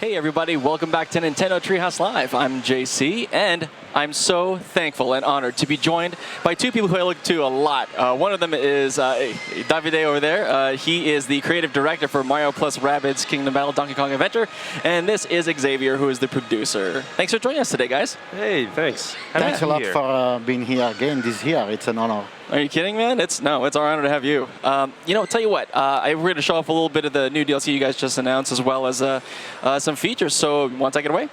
Hey everybody, welcome back to Nintendo Treehouse Live. I'm JC, and I'm so thankful and honored to be joined by two people who I look to a lot. One of them is Davide over there. He is the creative director for Mario plus Rabbids Kingdom Battle Donkey Kong Adventure, and this is Xavier, who is the producer. Thanks for joining us today, guys. Hey, thanks. Thanks a lot for being here again this year. It's an honor. Are you kidding, man? It's our honor to have you. Tell you what, we're going to show off a little bit of the new DLC you guys just announced, as well as some features. So, want to take it away?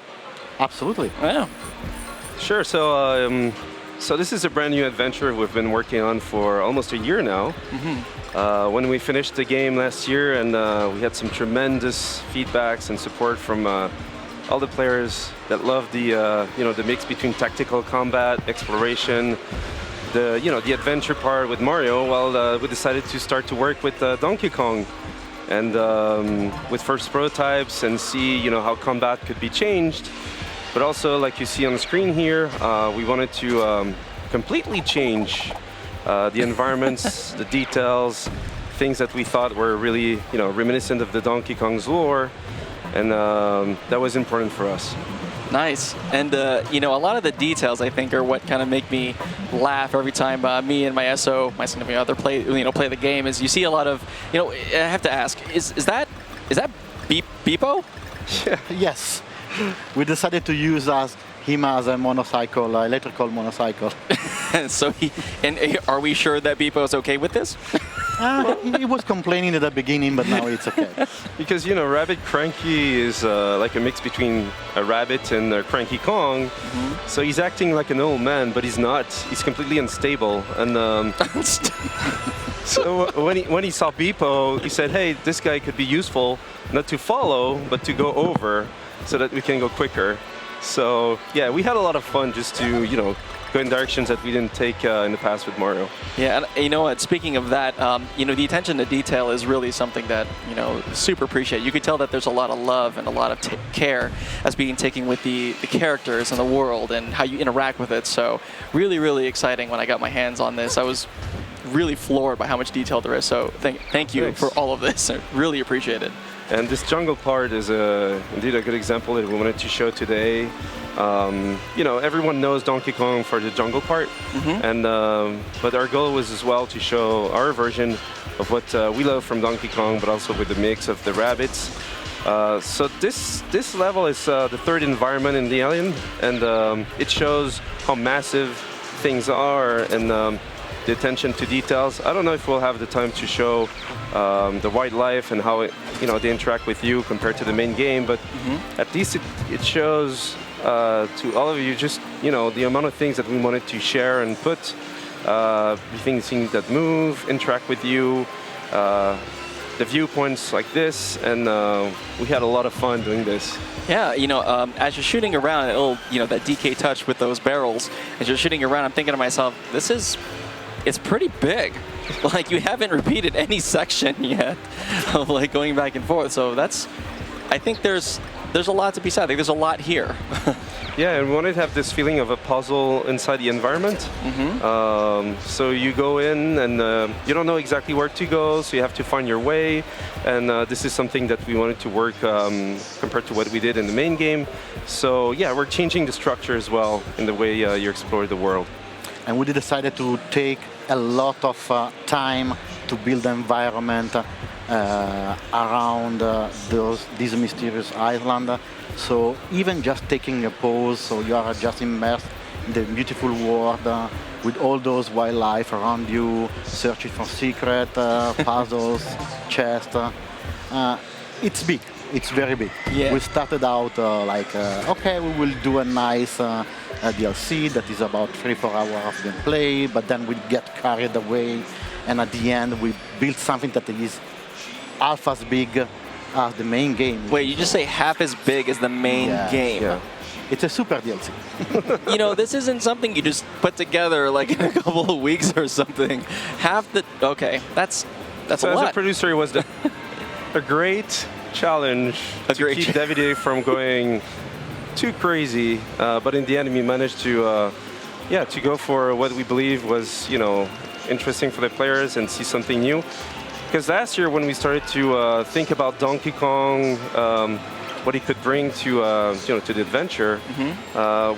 Absolutely. Yeah. Sure. So this is a brand new adventure we've been working on for almost a year now. Mm-hmm. When we finished the game last year, and we had some tremendous feedbacks and support from all the players that love the mix between tactical combat, exploration, the adventure part with Mario. Well, we decided to start to work with Donkey Kong, and with first prototypes, and see how combat could be changed. But also, like you see on the screen here, we wanted to completely change the environments, the details, things that we thought were really reminiscent of the Donkey Kong's lore, and that was important for us. Nice. And, a lot of the details, I think, are what kind of make me laugh every time me and my SO, my significant other, play the game. Is you see a lot of, I have to ask, is that Beepo? Yeah. Yes. We decided to use him as a motorcycle, electrical motorcycle. So are we sure that Beepo is okay with this? He was complaining at the beginning, but now it's okay. Because Rabbid Cranky is like a mix between a rabbit and a Cranky Kong. Mm-hmm. So he's acting like an old man, but he's not. He's completely unstable. And so when he saw Beepo, he said, "Hey, this guy could be useful, not to follow, but to go over, so that we can go quicker." So yeah, we had a lot of fun just to go in directions that we didn't take in the past with Mario. Yeah, and you know what? Speaking of that, the attention to detail is really something that super appreciate. You could tell that there's a lot of love and a lot of care that's being taken with the characters and the world and how you interact with it. So really, really exciting when I got my hands on this. I was really floored by how much detail there is. So thank you for all of this. I really appreciate it. And this jungle part is indeed a good example that we wanted to show today. Everyone knows Donkey Kong for the jungle part, mm-hmm. And but our goal was as well to show our version of what we love from Donkey Kong, but also with the mix of the rabbits. So this level is the third environment in the Alien, and it shows how massive things are and the attention to details. I don't know if we'll have the time to show the wildlife and how they interact with you compared to the main game, but mm-hmm. At least it shows to all of you just the amount of things that we wanted to share and put, things that move, interact with you, the viewpoints like this, and we had a lot of fun doing this. Yeah, as you're shooting around, that DK touch with those barrels, as you're shooting around, I'm thinking to myself, it's pretty big. Like, you haven't repeated any section yet of going back and forth. So I think there's a lot to be said. I think there's a lot here. Yeah, and we wanted to have this feeling of a puzzle inside the environment. Mm-hmm. So you go in and you don't know exactly where to go, so you have to find your way. And this is something that we wanted to work compared to what we did in the main game. So yeah, we're changing the structure as well in the way you explore the world. And we decided to take a lot of time to build the environment around this mysterious island. So even just taking a pause, so you are just immersed in the beautiful world with all those wildlife around you, searching for secret puzzles, chests. It's big. It's very big. Yeah. We started out okay, we will do a nice DLC that is about 3-4 hours of gameplay, but then we get carried away, and at the end we built something that is half as big as the main game. Wait, you just say half as big as the main game? Yeah. It's a super DLC. This isn't something you just put together in a couple of weeks or something. Okay, that's a lot. As a producer, it was a great challenge to keep Davide from going too crazy, but in the end we managed to go for what we believe was interesting for the players and see something new. Because last year when we started to think about Donkey Kong, what he could bring to to the adventure,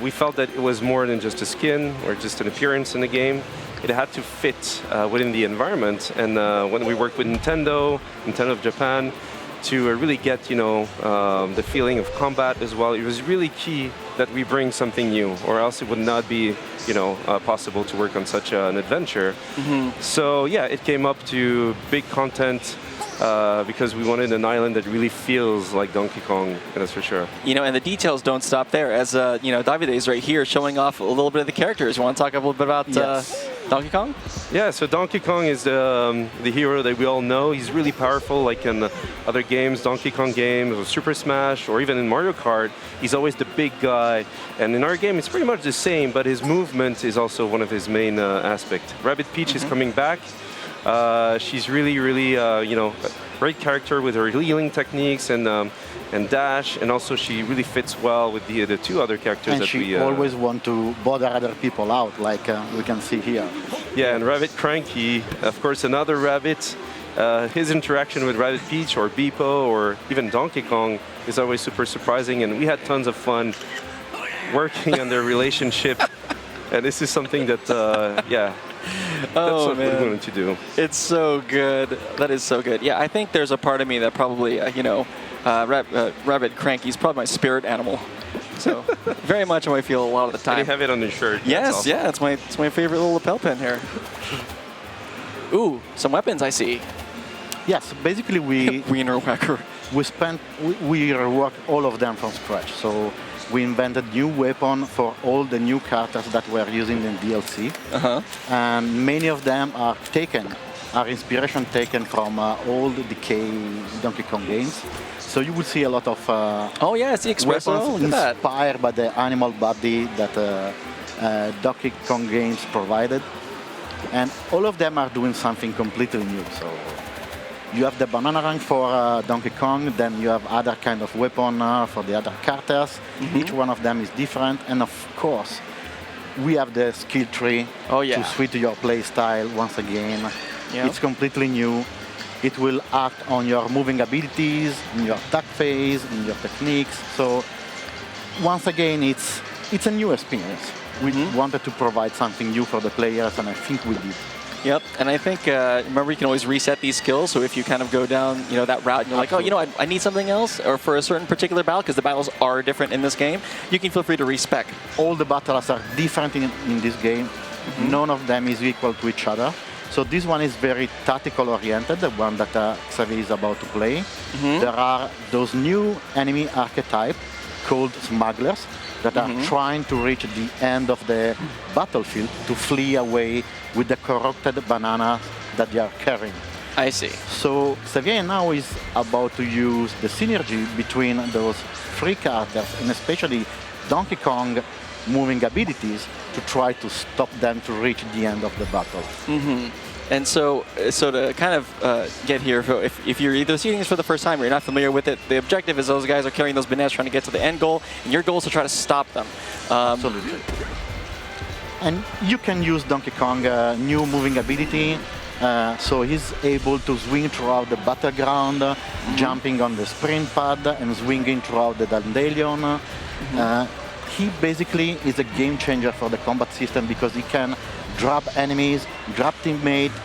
we felt that it was more than just a skin or just an appearance in the game. It had to fit within the environment. And when we worked with Nintendo of Japan, to really get the feeling of combat as well, it was really key that we bring something new, or else it would not be possible to work on such an adventure. So yeah, it came up to big content. Because we wanted an island that really feels like Donkey Kong, that's for sure. And the details don't stop there. As Davide is right here showing off a little bit of the characters. You want to talk a little bit about Donkey Kong? Yeah, so Donkey Kong is the hero that we all know. He's really powerful, like in other games, Donkey Kong games, or Super Smash, or even in Mario Kart. He's always the big guy. And in our game, it's pretty much the same, but his movement is also one of his main aspects. Rabbid Peach is coming back. She's really, great character with her healing techniques and dash, and also she really fits well with the two other characters and that we. And she always want to bother other people out, like we can see here. Yeah, and Rabbid Cranky, of course, another rabbit. His interaction with Rabbid Peach or Beepo or even Donkey Kong is always super surprising, and we had tons of fun working on their relationship. And this is something that, that's what we wanted to do. It's so good. That is so good. Yeah, I think there's a part of me that probably, Rabbid Cranky is probably my spirit animal. So very much how I feel a lot of the time. And you have it on your shirt. Yes, awesome. yeah, it's my favorite little lapel pin here. Ooh, some weapons I see. Yes, basically Wiener Whacker. we reworked all of them from scratch. So we invented new weapon for all the new characters that we're using in DLC. And many of them are inspiration taken from old decay Donkey Kong games. So you will see a lot of oh yeah, it's the EXPRESSO. weapons inspired by the animal body that Donkey Kong games provided. And all of them are doing something completely new. So you have the banana rank for Donkey Kong, then you have other kind of weapon for the other characters. Each one of them is different, and of course, we have the skill tree to switch your play style once again. It's completely new. It will act on your moving abilities, in your attack phase, in your techniques. So once again, it's a new experience. We wanted to provide something new for the players, and I think we did. Yep, and I think, remember, you can always reset these skills, so if you kind of go down, that route, and you're like, oh, I need something else, or for a certain particular battle, because the battles are different in this game, you can feel free to respec. All the battles are different in this game. None of them is equal to each other. So this one is very tactical oriented, the one that Xavier is about to play. There are those new enemy archetype called smugglers that are trying to reach the end of the battlefield to flee away with the corrupted banana that they are carrying. I see. So Xavier now is about to use the synergy between those three characters, and especially Donkey Kong moving abilities, to try to stop them to reach the end of the battle. And so to kind of get here, if you're either seeing this for the first time or you're not familiar with it, the objective is those guys are carrying those bananas trying to get to the end goal, and your goal is to try to stop them. Absolutely. And you can use Donkey Kong new moving ability, so he's able to swing throughout the battleground, jumping on the sprint pad and swinging throughout the dandelion. He basically is a game changer for the combat system because he can drop enemies, drop teammates,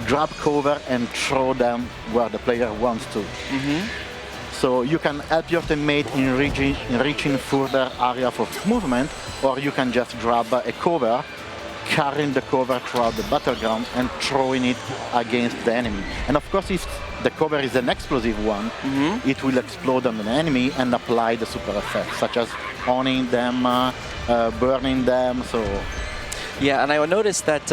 drop cover, and throw them where the player wants to. So you can help your teammate in reaching further area of movement, or you can just grab a cover, carrying the cover throughout the battleground and throwing it against the enemy. And of course, if the cover is an explosive one, it will explode on an enemy and apply the super effects, such as owning them, burning them. So. Yeah, and I noticed that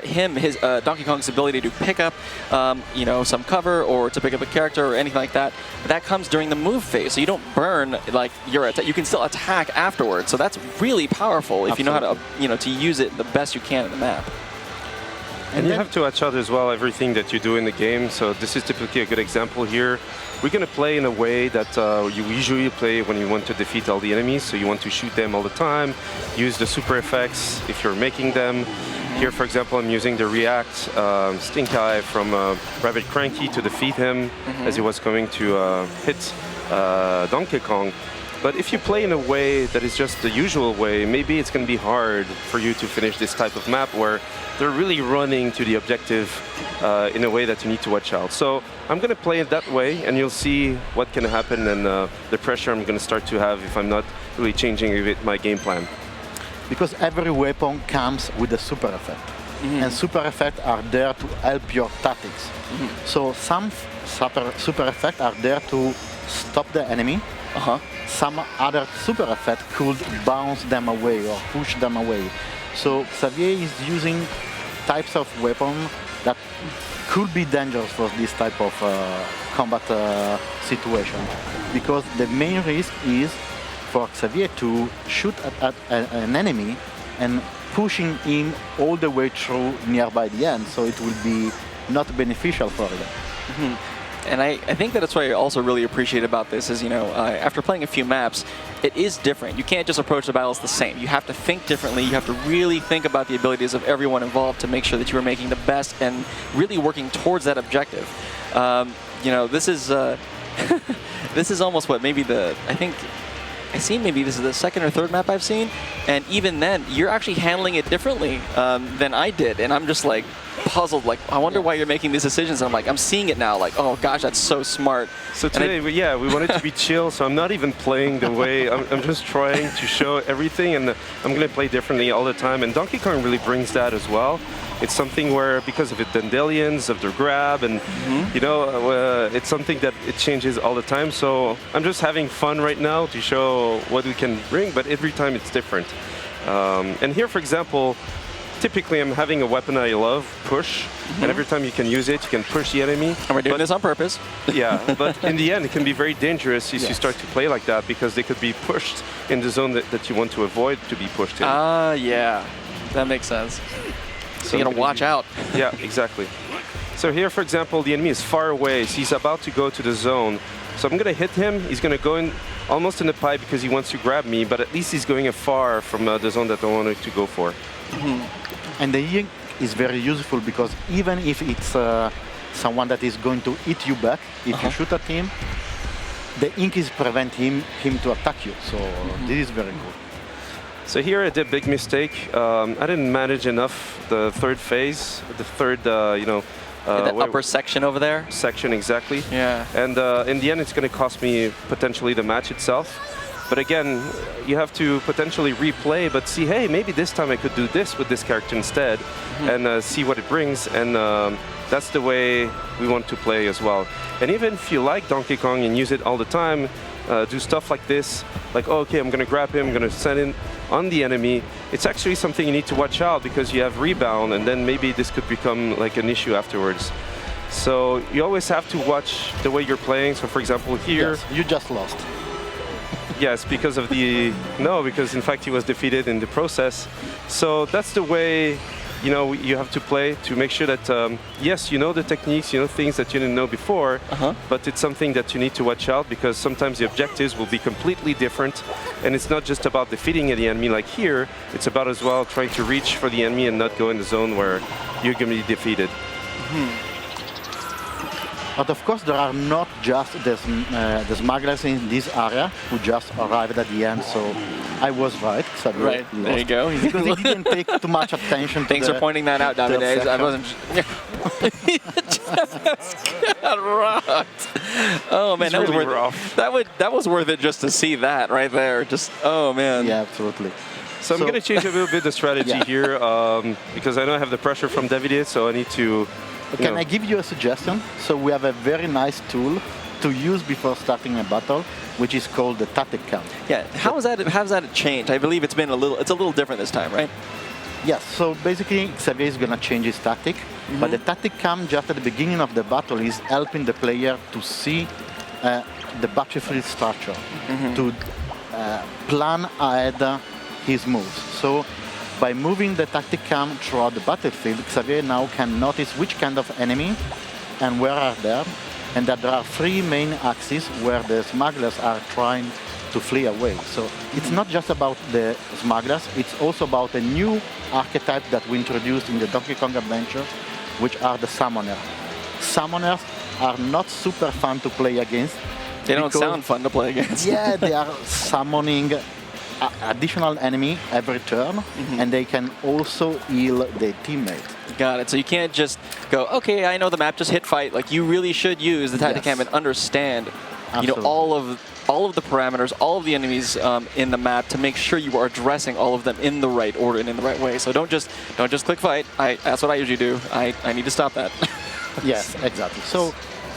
his Donkey Kong's ability to pick up some cover or to pick up a character or anything like that, that comes during the move phase. So you don't burn like your attack. You can still attack afterwards. So that's really powerful if you know how to to use it the best you can in the map. And you have to adjust as well everything that you do in the game. So this is typically a good example here. We're going to play in a way that you usually play when you want to defeat all the enemies. So you want to shoot them all the time, use the super effects if you're making them. Here, for example, I'm using the React Stink Eye from Rabbid Cranky to defeat him as he was going to hit Donkey Kong. But if you play in a way that is just the usual way, maybe it's going to be hard for you to finish this type of map where they're really running to the objective in a way that you need to watch out. So I'm going to play it that way, and you'll see what can happen and the pressure I'm going to start to have if I'm not really changing a bit my game plan. Because every weapon comes with a super effect. And super effects are there to help your tactics. So some super effects are there to stop the enemy. Some other super effect could bounce them away or push them away. So Xavier is using types of weapon that could be dangerous for this type of combat situation. Because the main risk is for Xavier to shoot at an enemy and pushing him all the way through nearby the end. So it will be not beneficial for him. And I think that it's what I also really appreciate about this is, after playing a few maps, it is different. You can't just approach the battles the same. You have to think differently. You have to really think about the abilities of everyone involved to make sure that you are making the best and really working towards that objective. This is this is almost what maybe maybe this is the second or third map I've seen, and even then, you're actually handling it differently than I did, and I'm just like puzzled, like, I wonder why you're making these decisions. And I'm like, I'm seeing it now, like, oh gosh, that's so smart. So today, we wanted to be chill, so I'm not even playing the way, I'm just trying to show everything, and I'm going to play differently all the time, and Donkey Kong really brings that as well. It's something where, because of the Dandelions, of the grab, and it's something that it changes all the time. So I'm just having fun right now to show what we can bring, but every time it's different. And here, for example, typically I'm having a weapon I love, push, and every time you can use it, you can push the enemy. And we're doing this on purpose. Yeah, but in the end, it can be very dangerous if you start to play like that, because they could be pushed in the zone that you want to avoid to be pushed in. Yeah, that makes sense. So you gotta watch out. Yeah, exactly. So here, for example, the enemy is far away, so he's about to go to the zone. So I'm gonna hit him. He's gonna go in almost in the pipe because he wants to grab me, but at least he's going afar from the zone that I wanted to go for. And the ink is very useful because even if it's someone that is going to hit you back, if you shoot at him, the ink is preventing him to attack you. So this is very good. So here I did a big mistake. I didn't manage enough the third phase, the third, that upper section over there? Section, exactly. Yeah. And in the end, it's going to cost me potentially the match itself. But again, you have to potentially replay, but see, hey, maybe this time I could do this with this character instead, and see what it brings. And that's the way we want to play as well. And even if you like Donkey Kong and use it all the time, do stuff like this, like, oh, okay, I'm going to grab him, I'm going to send in on the enemy. It's actually something you need to watch out because you have rebound, and then maybe this could become like an issue afterwards. So you always have to watch the way you're playing. So for example, here... Yes, you just lost. Yes, because of the... No, because in fact he was defeated in the process. So that's the way, you have to play to make sure that, yes, you know the techniques, you know things that you didn't know before, but it's something that you need to watch out because sometimes the objectives will be completely different. And it's not just about defeating the enemy like here, it's about as well trying to reach for the enemy and not go in the zone where you're going to be defeated. But of course, there are not just the smugglers in this area who just arrived at the end, so I was right. Right, there you go. Because he didn't take too much attention to Thanks for pointing that out, David. I wasn't... got rocked. Oh man, that was really worth rough. That was worth it just to see that right there. Just, oh man. Yeah, absolutely. So I'm going to change a little bit the strategy here because I know I have the pressure from Davide, so I need to... Can I give you a suggestion? So we have a very nice tool to use before starting a battle, which is called the tactic cam. Yeah, how's that changed? I believe it's a little different this time, right? Yes, so basically Xavier is going to change his tactic, but the tactic cam just at the beginning of the battle is helping the player to see the battlefield structure, to plan ahead his moves. So by moving the tactic cam throughout the battlefield, Xavier now can notice which kind of enemy and where are they, and that there are three main axes where the smugglers are trying to flee away. So it's not just about the smugglers, it's also about a new archetype that we introduced in the Donkey Kong Adventure, which are the summoners. Summoners are not super fun to play against They don't because- sound fun to play against. Yeah, they are summoning additional enemy every turn, and they can also heal their teammate. Got it. So you can't just go, okay, I know the map, just hit fight. Like, you really should use the Tacticam Yes. and understand, you know, Absolutely. all of the parameters, all of the enemies in the map to make sure you are addressing all of them in the right order and in the right way. So don't just click fight. That's what I usually do. I need to stop that. Yes, exactly. So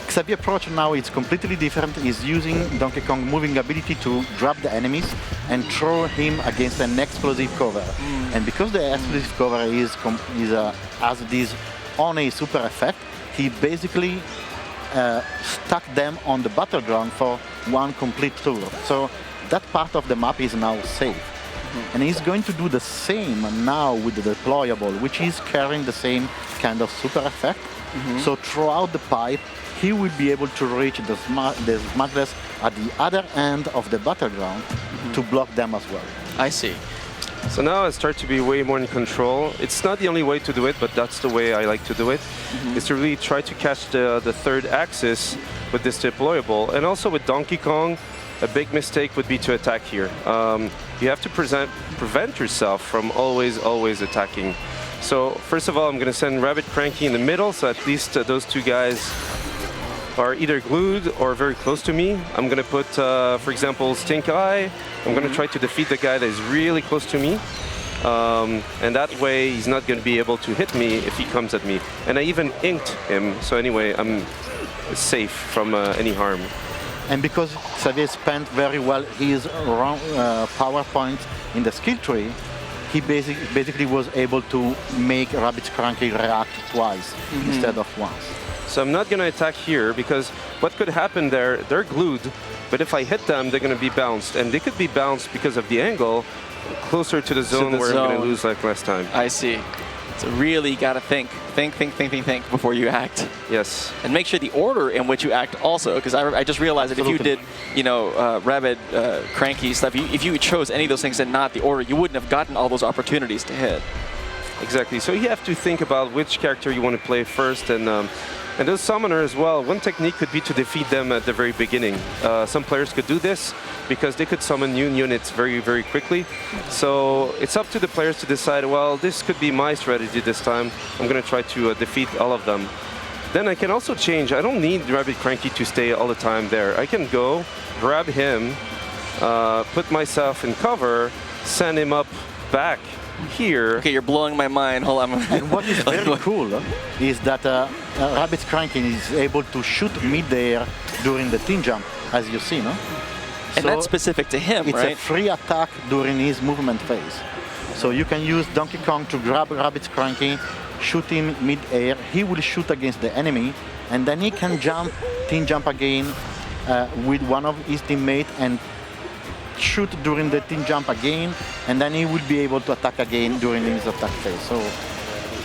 Xavier's approach now is completely different. He's using Donkey Kong moving ability to grab the enemies and throw him against an explosive cover. And because the explosive cover has this on a super effect, he basically stuck them on the battleground for one complete tour. So that part of the map is now safe. And he's going to do the same now with the deployable, which is carrying the same kind of super effect. So throughout the pipe, he will be able to reach the smugglers at the other end of the battleground to block them as well. I see. So now I start to be way more in control. It's not the only way to do it, but that's the way I like to do it. Is to really try to catch the third axis with this deployable. And also with Donkey Kong, a big mistake would be to attack here. You have to prevent yourself from always attacking. So first of all, I'm going to send Rabbid Cranky in the middle, so at least those two guys are either glued or very close to me. I'm going to put, for example, Stink Eye. I'm going to try to defeat the guy that is really close to me. And that way, he's not going to be able to hit me if he comes at me. And I even inked him, so anyway, I'm safe from any harm. And because Xavier spent very well his power points in the skill tree, he basically was able to make Rabbids Cranky react twice instead of once. So I'm not going to attack here because what could happen there, they're glued, but if I hit them, they're going to be bounced. And they could be bounced because of the angle closer to the zone where I'm going to lose like last time. I see. So really got to think before you act. Yes. And make sure the order in which you act also, because I just realized that if you did, you know, Rabid, Cranky stuff, if you chose any of those things and not the order, you wouldn't have gotten all those opportunities to hit. Exactly. So you have to think about which character you want to play first, and those summoners as well. One technique could be to defeat them at the very beginning. Some players could do this because they could summon new units very quickly. So it's up to the players to decide, well, this could be my strategy this time. I'm going to try to defeat all of them. Then I can also change. I don't need Rabbid Cranky to stay all the time there. I can go, grab him, put myself in cover, send him up back here. Okay, you're blowing my mind. Hold on. And what is very cool is that Rabbids Cranky is able to shoot mid-air during the team jump, as you see, no? And So that's specific to him, it's right? a free attack during his movement phase. So you can use Donkey Kong to grab Rabbids Cranky, shoot him mid-air, he will shoot against the enemy, and then he can jump, team jump again with one of his teammates and shoot during the team jump again, and then he will be able to attack again during his attack phase. So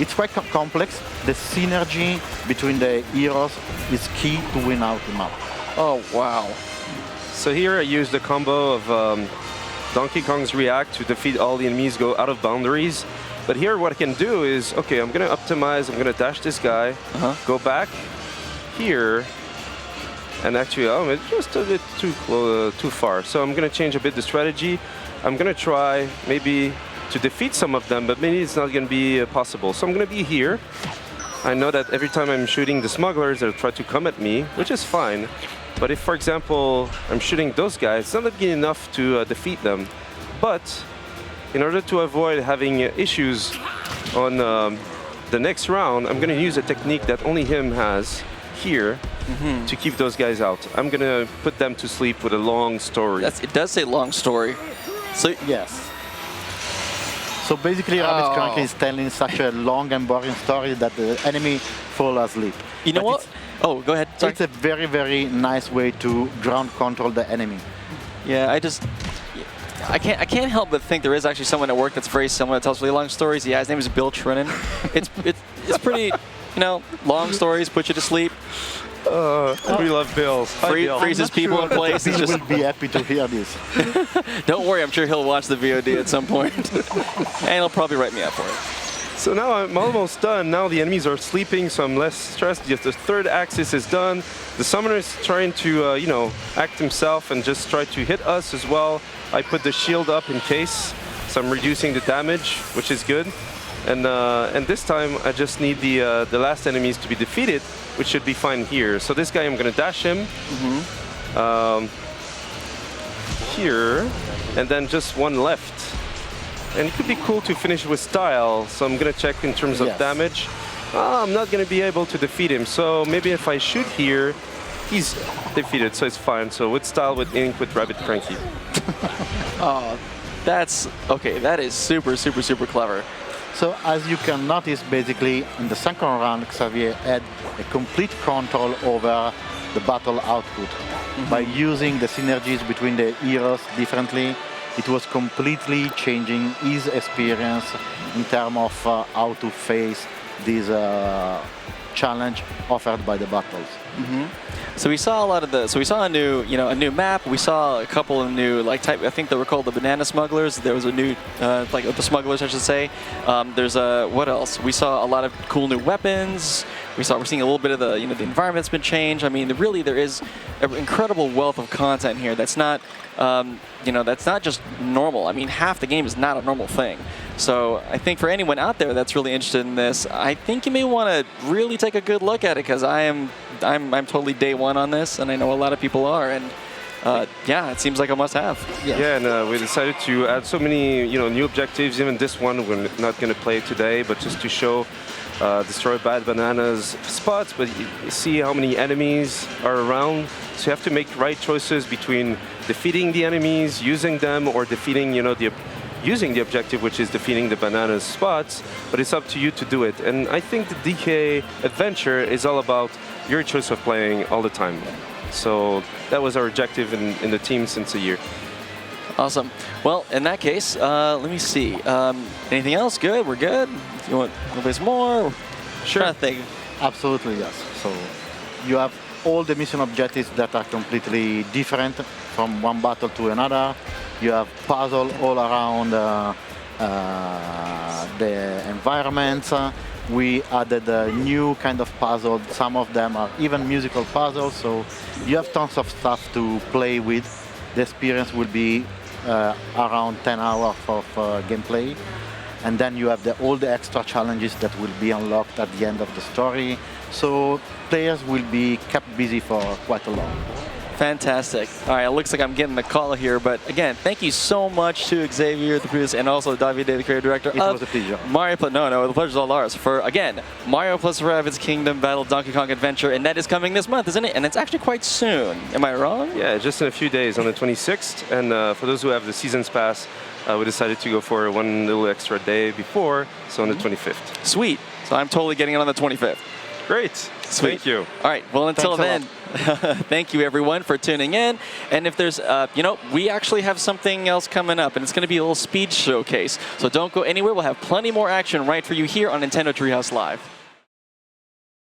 it's quite complex. The synergy between the heroes is key to win out the map. Oh, wow. So here I use the combo of Donkey Kong's React to defeat all the enemies, go out of boundaries. But here what I can do is, okay, I'm going to optimize, I'm going to dash this guy, go back here, and actually, it's just a bit too far. So I'm going to change a bit the strategy. I'm going to try maybe to defeat some of them, but maybe it's not going to be possible. So I'm going to be here. I know that every time I'm shooting the smugglers, they'll try to come at me, which is fine. But if, for example, I'm shooting those guys, it's not going to be enough to defeat them. But in order to avoid having issues on the next round, I'm going to use a technique that only him has here to keep those guys out. I'm going to put them to sleep with a long story. It does say long story. So yes. So basically, Rabbids Cranky is telling such a long and boring story that the enemy fall asleep. You know what? Oh, go ahead. Sorry. It's a very nice way to ground control the enemy. Yeah, I can't help but think there is actually someone at work that's very similar that tells really long stories. Yeah, his name is Bill Trinan. It's pretty, you know, long stories put you to sleep. We love Bills. Freezes people in place. Bill will be happy to hear this. Don't worry, I'm sure he'll watch the VOD at some point. And he'll probably write me up for it. So now I'm almost done. Now the enemies are sleeping, so I'm less stressed. Just the third axis is done. The summoner is trying to, you know, act himself and just try to hit us as well. I put the shield up in case, so I'm reducing the damage, which is good. And this time I just need the last enemies to be defeated, which should be fine here. So this guy, I'm gonna dash him here, and then just one left. And it could be cool to finish with style, so I'm gonna check in terms of damage. I'm not gonna be able to defeat him, so maybe if I shoot here, he's defeated, so it's fine. So with style, with ink, with Rabbid Cranky. Oh, that's okay. That is super, super, super clever. So as you can notice, basically in the second round, Xavier had a complete control over the battle output. By using the synergies between the heroes differently, it was completely changing his experience in terms of how to face this challenge offered by the battles. So we saw a lot of so we saw a new, a new map. We saw a couple of new, like, type. I think they were called the Banana Smugglers. There was a new, like the Smugglers, I should say. There's what else? We saw a lot of cool new weapons. We're seeing a little bit of the, the environment's been changed. I mean, really, there is an incredible wealth of content here. That's not, that's not just normal. I mean, half the game is not a normal thing. So I think for anyone out there that's really interested in this, I think you may want to really take a good look at it, because I'm totally day one on this, and I know a lot of people are, and yeah, it seems like a must-have. Yeah, and we decided to add so many new objectives. Even this one we're not going to play today, but just to show destroy bad bananas spots, but you see how many enemies are around. So you have to make right choices between defeating the enemies, using them, or defeating using the objective, which is defeating the bananas spots, but it's up to you to do it. And I think the DK adventure is all about your choice of playing all the time. So that was our objective in the team since a year. Awesome. Well, in that case, let me see. Anything else? Good? We're good? You want to play some more? Sure. I think. Absolutely, yes. So you have all the mission objectives that are completely different from one battle to another. You have puzzle all around the environments. We added a new kind of puzzle. Some of them are even musical puzzles. So you have tons of stuff to play with. The experience will be around 10 hours of gameplay. And then you have all the extra challenges that will be unlocked at the end of the story. So players will be kept busy for quite a long. Fantastic. All right, it looks like I'm getting the call here, but again, thank you so much to Xavier, the producer, and also Davide, the creative director. It was a pleasure. Mario, no, the pleasure's all ours. For, again, Mario plus Rabbids Kingdom Battle Donkey Kong Adventure, and that is coming this month, isn't it? And it's actually quite soon. Am I wrong? Yeah, just in a few days, on the 26th. And for those who have the Seasons Pass, we decided to go for one little extra day before, so on the 25th. Sweet. So I'm totally getting it on the 25th. Great. Sweet. Thank you. All right. Well, until then, Thanks thank you, everyone, for tuning in. And if there's, we actually have something else coming up, and it's going to be a little speed showcase. So don't go anywhere. We'll have plenty more action right for you here on Nintendo Treehouse Live.